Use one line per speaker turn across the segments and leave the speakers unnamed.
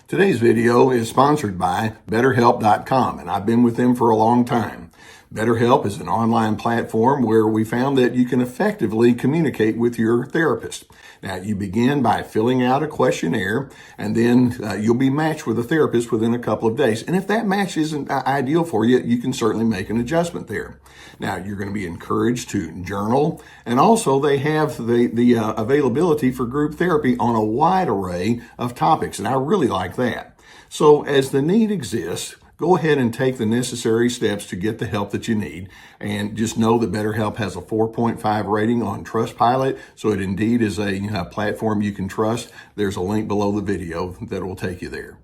Today's video is sponsored by BetterHelp.com, and I've been with them for a long time. BetterHelp is an online platform where we found that you can effectively communicate with your therapist. Now, you begin by filling out a questionnaire, and then you'll be matched with a therapist within a couple of days. And if that match isn't ideal for you, you can certainly make an adjustment there. Now, you're going to be encouraged to journal, and also they have the availability for group therapy on a wide array of topics, and I really like that. So as the need exists, go ahead and take the necessary steps to get the help that you need. And just know that BetterHelp has a 4.5 rating on Trustpilot, so it indeed is a platform you can trust. There's a link below the video that will take you there.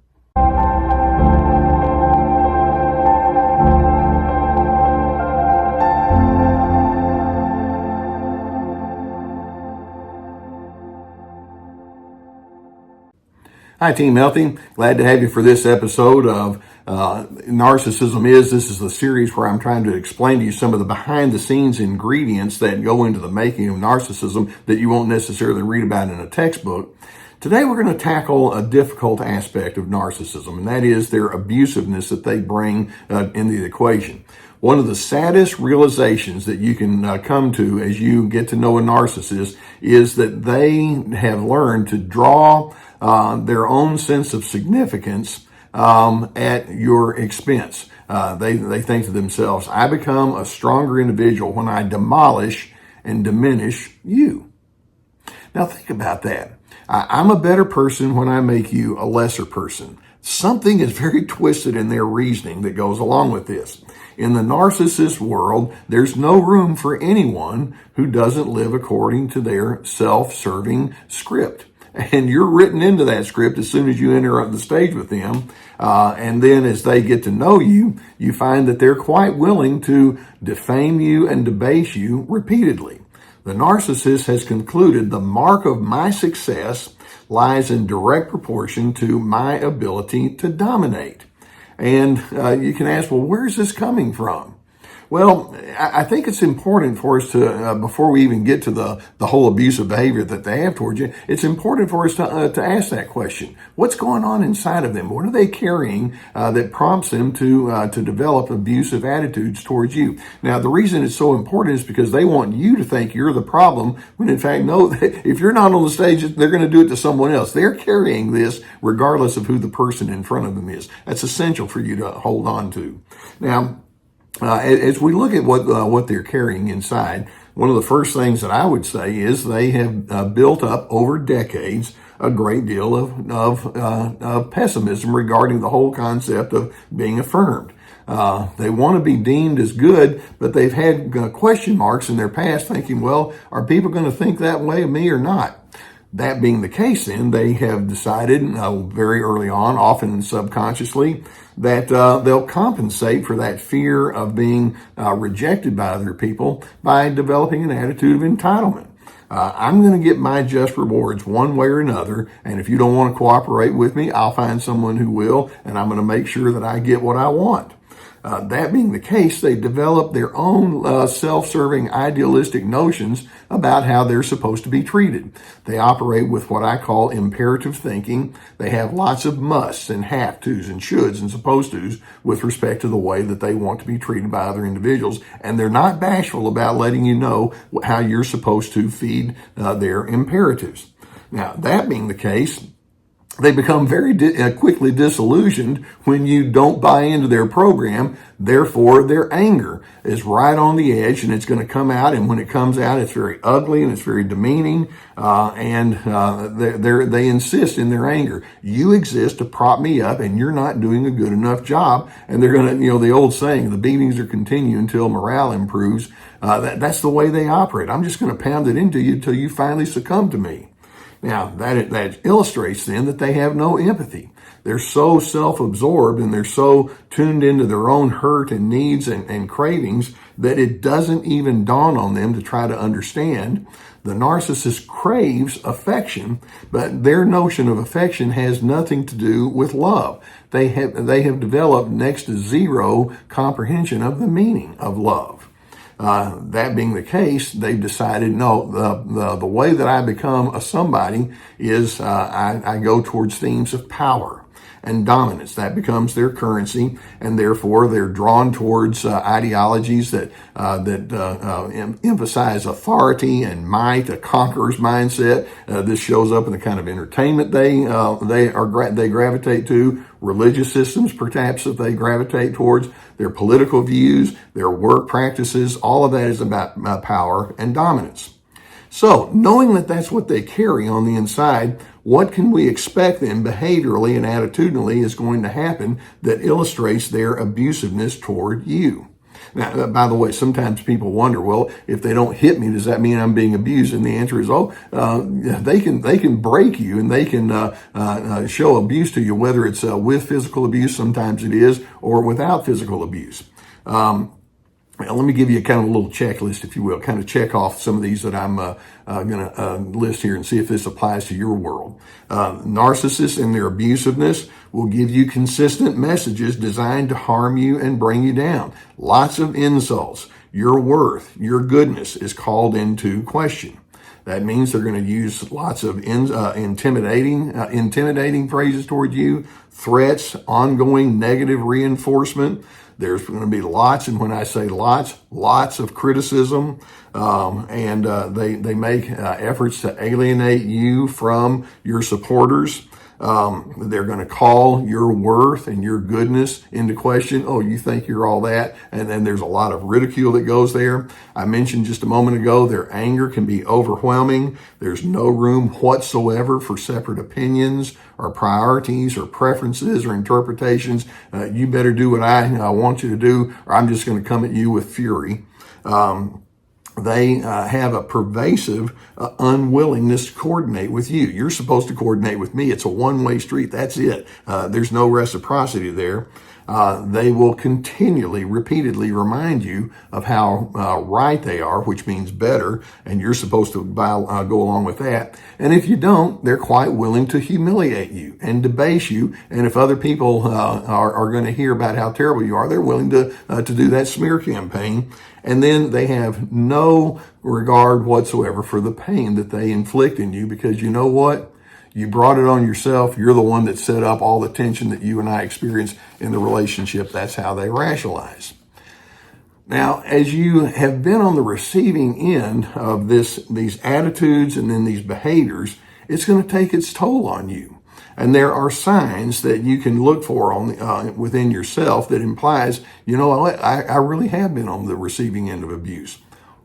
Hi, Team Healthy. Glad to have you for this episode of Narcissism Is. This is the series where I'm trying to explain to you some of the behind-the-scenes ingredients that go into the making of narcissism that you won't necessarily read about in a textbook. Today, we're going to tackle a difficult aspect of narcissism, and that is their abusiveness that they bring into the equation. One of the saddest realizations that you can come to as you get to know a narcissist is that they have learned to draw their own sense of significance at your expense. They think to themselves, I become a stronger individual when I demolish and diminish you. Now think about that. I'm a better person when I make you a lesser person. Something is very twisted in their reasoning that goes along with this. In the narcissist world, there's no room for anyone who doesn't live according to their self-serving script. And you're written into that script as soon as you enter the stage with them. And then as they get to know you, you find that they're quite willing to defame you and debase you repeatedly. The narcissist has concluded the mark of my success lies in direct proportion to my ability to dominate. And you can ask, well, where's this coming from? Well, I think it's important for us to, before we even get to the whole abusive behavior that they have towards you, it's important for us to ask that question. What's going on inside of them? What are they carrying that prompts them to develop abusive attitudes towards you? Now, the reason it's so important is because they want you to think you're the problem, when in fact, no, if you're not on the stage, they're going to do it to someone else. They're carrying this regardless of who the person in front of them is. That's essential for you to hold on to. Now, as we look at what they're carrying inside, one of the first things that I would say is they have built up over decades a great deal of pessimism regarding the whole concept of being affirmed. They want to be deemed as good, but they've had question marks in their past thinking, well, are people going to think that way of me or not? That being the case, then, they have decided very early on, often subconsciously, that they'll compensate for that fear of being rejected by other people by developing an attitude of entitlement. I'm going to get my just rewards one way or another, and if you don't want to cooperate with me, I'll find someone who will, and I'm going to make sure that I get what I want. That being the case, they develop their own self-serving idealistic notions about how they're supposed to be treated. They operate with what I call imperative thinking. They have lots of musts and have tos and shoulds and supposed tos with respect to the way that they want to be treated by other individuals. And they're not bashful about letting you know how you're supposed to feed their imperatives. Now, that being the case, they become very quickly disillusioned when you don't buy into their program. Therefore, their anger is right on the edge, and it's going to come out. And when it comes out, it's very ugly and it's very demeaning. They insist in their anger. You exist to prop me up, and you're not doing a good enough job. And they're going to, the old saying, the beatings are continue until morale improves. That's the way they operate. I'm just going to pound it into you until you finally succumb to me. Now, that illustrates then that they have no empathy. They're so self-absorbed and they're so tuned into their own hurt and needs and cravings that it doesn't even dawn on them to try to understand. The narcissist craves affection, but their notion of affection has nothing to do with love. They have developed next to zero comprehension of the meaning of love. That being the case, they've decided, no, the way that I become a somebody is I go towards themes of power. and dominance. That becomes their currency, and therefore they're drawn towards ideologies that emphasize authority and might, a conqueror's mindset. This shows up in the kind of entertainment they gravitate to, religious systems perhaps that they gravitate towards, their political views, their work practices. All of that is about power and dominance. So, knowing that that's what they carry on the inside, what can we expect then behaviorally and attitudinally is going to happen that illustrates their abusiveness toward you? Now, by the way, sometimes people wonder, well, if they don't hit me, does that mean I'm being abused? And the answer is, they can break you, and they can show abuse to you, whether it's with physical abuse, sometimes it is, or without physical abuse. Now, let me give you a kind of a little checklist, if you will, kind of check off some of these that I'm going to list here and see if this applies to your world. Narcissists and their abusiveness will give you consistent messages designed to harm you and bring you down. Lots of insults. Your worth, your goodness is called into question. That means they're going to use lots of intimidating phrases toward you, threats, ongoing negative reinforcement. There's going to be lots, and when I say lots of criticism, and they make efforts to alienate you from your supporters. They're going to call your worth and your goodness into question. Oh, you think you're all that? And then there's a lot of ridicule that goes there. I mentioned just a moment ago, their anger can be overwhelming. There's no room whatsoever for separate opinions or priorities or preferences or interpretations. You better do what I want you to do, or I'm just going to come at you with fury. They have a pervasive unwillingness to coordinate with you. You're supposed to coordinate with me. It's a one-way street. That's it. There's no reciprocity there. They will continually, repeatedly remind you of how right they are, which means better, and you're supposed to go along with that. And if you don't, they're quite willing to humiliate you and debase you. And if other people are going to hear about how terrible you are, they're willing to do that smear campaign. And then they have no regard whatsoever for the pain that they inflict in you, because you know what? You brought it on yourself. You're the one that set up all the tension that you and I experience in the relationship. That's how they rationalize. Now, as you have been on the receiving end of these attitudes and then these behaviors, it's going to take its toll on you. And there are signs that you can look for within yourself that implies, you know what, I really have been on the receiving end of abuse.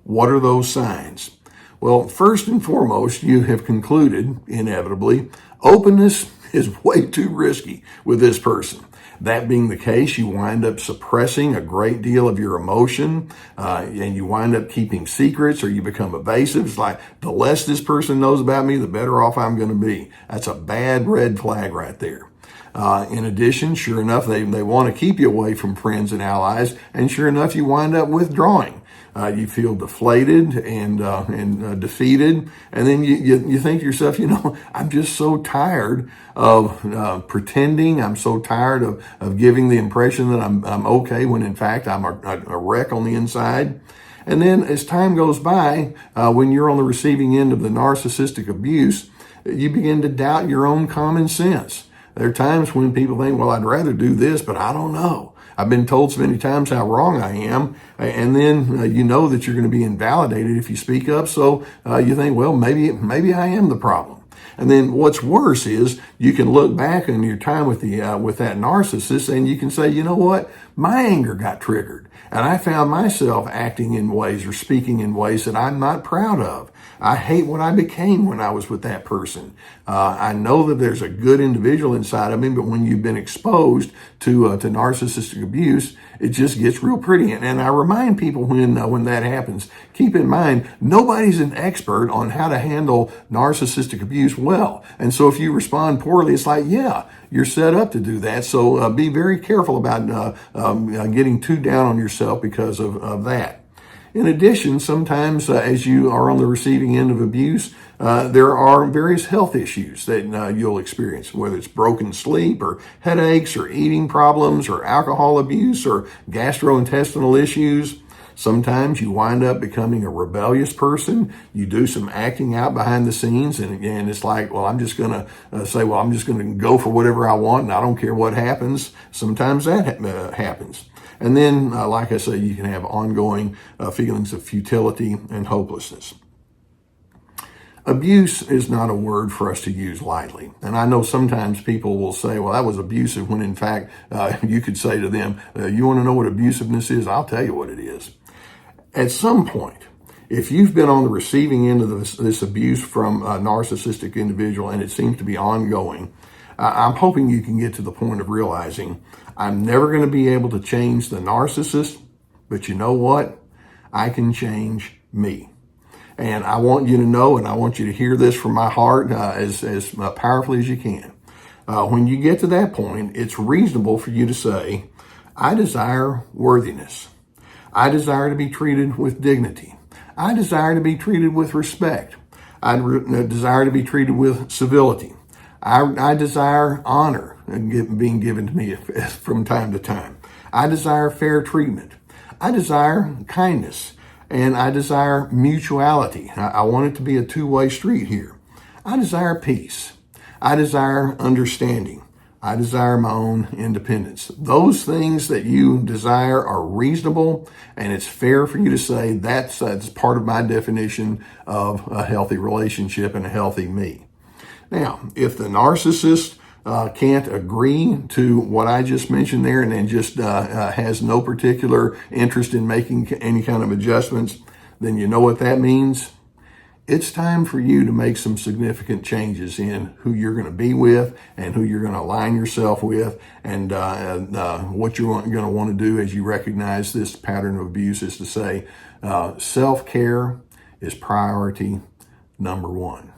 What are those signs? Well, first and foremost, you have concluded, inevitably, openness is way too risky with this person. That being the case, you wind up suppressing a great deal of your emotion, and you wind up keeping secrets, or you become evasive. It's like, the less this person knows about me, the better off I'm going to be. That's a bad red flag right there. In addition, sure enough, they want to keep you away from friends and allies, and sure enough, you wind up withdrawing. You feel deflated and defeated, and then you think to yourself, I'm just so tired of pretending. I'm so tired of giving the impression that I'm okay when in fact I'm a wreck on the inside. And then as time goes by, when you're on the receiving end of the narcissistic abuse, you begin to doubt your own common sense. There are times when people think, well, I'd rather do this, but I don't know. I've been told so many times how wrong I am, and then you know that you're going to be invalidated if you speak up, so you think, well, maybe I am the problem. And then what's worse is you can look back on your time with that narcissist, and you can say, you know what, my anger got triggered, and I found myself acting in ways or speaking in ways that I'm not proud of. I hate what I became when I was with that person. I know that there's a good individual inside of me, but when you've been exposed to narcissistic abuse, it just gets real pretty. And I remind people when that happens, keep in mind, nobody's an expert on how to handle narcissistic abuse well. And so if you respond poorly, it's like, yeah, you're set up to do that. So be very careful about getting too down on yourself because of that. In addition, sometimes as you are on the receiving end of abuse, there are various health issues that you'll experience, whether it's broken sleep or headaches or eating problems or alcohol abuse or gastrointestinal issues. Sometimes you wind up becoming a rebellious person. You do some acting out behind the scenes, and again, it's like, well, I'm just going to say, well, I'm just going to go for whatever I want, and I don't care what happens. Sometimes that happens. And then, like I say, you can have ongoing feelings of futility and hopelessness. Abuse is not a word for us to use lightly. And I know sometimes people will say, well, that was abusive, when in fact, you could say to them, you want to know what abusiveness is? I'll tell you what it is. At some point, if you've been on the receiving end of this abuse from a narcissistic individual and it seems to be ongoing, I'm hoping you can get to the point of realizing, I'm never going to be able to change the narcissist, but you know what? I can change me. And I want you to know, and I want you to hear this from my heart as powerfully as you can. When you get to that point, it's reasonable for you to say, I desire worthiness. I desire to be treated with dignity. I desire to be treated with respect. I desire to be treated with civility. I desire honor being given to me from time to time. I desire fair treatment. I desire kindness. And I desire mutuality. I want it to be a two-way street here. I desire peace. I desire understanding. I desire my own independence. Those things that you desire are reasonable, and it's fair for you to say that's part of my definition of a healthy relationship and a healthy me. Now, if the narcissist can't agree to what I just mentioned there and then just has no particular interest in making any kind of adjustments, then you know what that means? It's time for you to make some significant changes in who you're going to be with and who you're going to align yourself with, and what you're going to want to do as you recognize this pattern of abuse is to say, self-care is priority number one.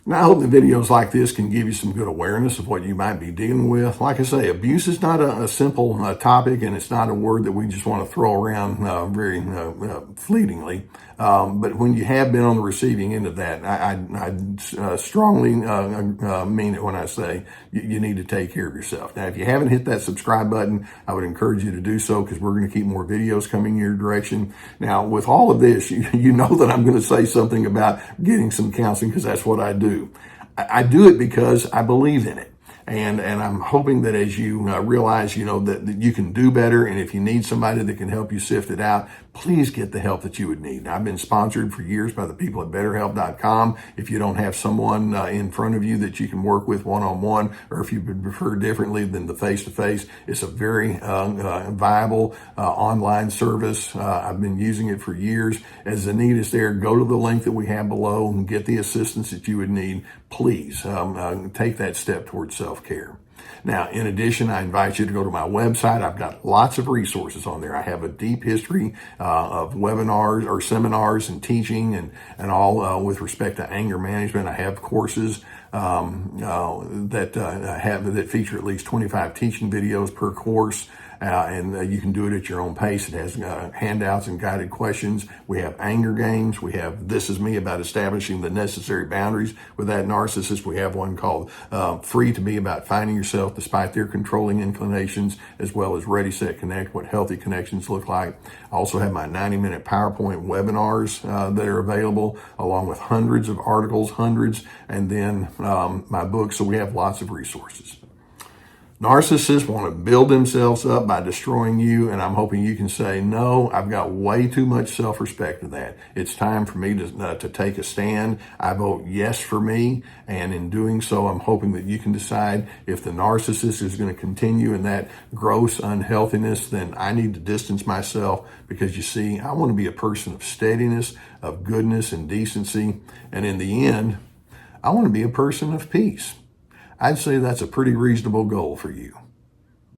Now, I hope the videos like this can give you some good awareness of what you might be dealing with. Like I say, abuse is not a simple topic, and it's not a word that we just want to throw around very fleetingly. But when you have been on the receiving end of that, I strongly mean it when I say you need to take care of yourself. Now, if you haven't hit that subscribe button, I would encourage you to do so, because we're going to keep more videos coming your direction. Now, with all of this, you know that I'm going to say something about getting some counseling, because that's what I do. I do it because I believe in it. And I'm hoping that as you realize, that you can do better, and if you need somebody that can help you sift it out, please get the help that you would need. Now, I've been sponsored for years by the people at BetterHelp.com. If you don't have someone in front of you that you can work with one-on-one, or if you would prefer differently than the face-to-face, it's a very viable online service. I've been using it for years. As the need is there, go to the link that we have below and get the assistance that you would need. Please take that step towards self-care. Now, in addition, I invite you to go to my website. I've got lots of resources on there. I have a deep history of webinars or seminars and teaching and all with respect to anger management. I have courses that feature at least 25 teaching videos per course. And you can do it at your own pace. It has handouts and guided questions. We have anger games. We have This Is Me, about establishing the necessary boundaries with that narcissist. We have one called Free to Be, about finding yourself despite their controlling inclinations, as well as Ready, Set, Connect, what healthy connections look like. I also have my 90-minute PowerPoint webinars that are available, along with hundreds of articles, and then my book. So we have lots of resources. Narcissists want to build themselves up by destroying you, and I'm hoping you can say, no, I've got way too much self-respect for that. It's time for me to take a stand. I vote yes for me, and in doing so, I'm hoping that you can decide if the narcissist is going to continue in that gross unhealthiness, then I need to distance myself, because you see, I want to be a person of steadiness, of goodness and decency, and in the end, I want to be a person of peace. I'd say that's a pretty reasonable goal for you.